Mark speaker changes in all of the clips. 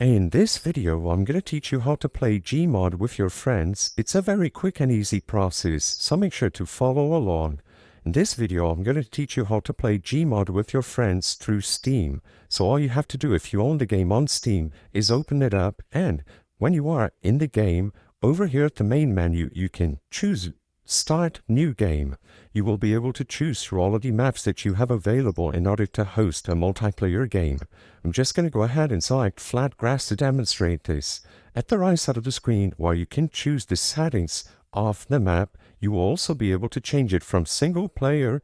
Speaker 1: In this video, I'm going to teach you how to play Gmod with your friends. It's a very quick and easy process, so make sure to follow along. In this video, I'm going to teach you how to play Gmod with your friends through Steam. So all you have to do if you own the game on Steam is open it up, and when you are in the game, over here at the main menu, you can choose Start New Game. You will be able to choose through all of the maps that you have available in order to host a multiplayer game. I'm just going to go ahead and select Flat Grass to demonstrate this. At the right side of the screen, where you can choose the settings of the map, you will also be able to change it from single player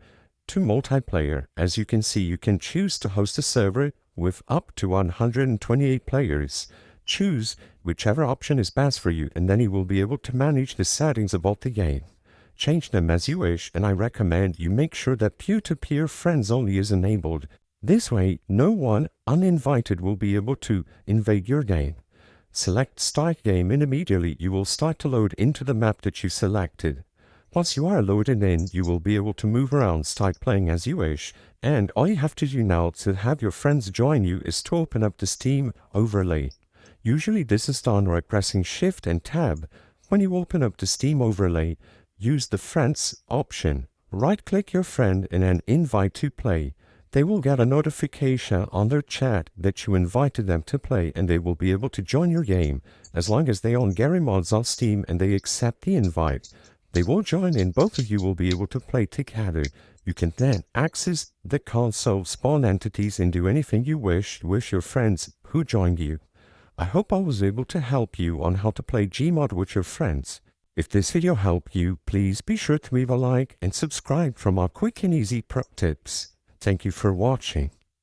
Speaker 1: to multiplayer. As you can see, you can choose to host a server with up to 128 players. Choose whichever option is best for you, and then you will be able to manage the settings about the game. Change them as you wish, and I recommend you make sure that peer-to-peer friends only is enabled. This way, no one uninvited will be able to invade your game. Select Start Game, and immediately you will start to load into the map that you selected. Once you are loaded in, you will be able to move around, start playing as you wish, and all you have to do now to have your friends join you is to open up the Steam overlay. Usually this is done by pressing Shift and Tab. When you open up the Steam overlay, use the Friends option. Right-click your friend and then Invite to Play. They will get a notification on their chat that you invited them to play, and they will be able to join your game as long as they own Garry mods on Steam and they accept the invite. They will join and both of you will be able to play together. You can then access the console, spawn entities, and do anything you wish with your friends who joined you. I hope I was able to help you on how to play Gmod with your friends. If this video helped you, please be sure to leave a like and subscribe for more quick and easy pro tips. Thank you for watching.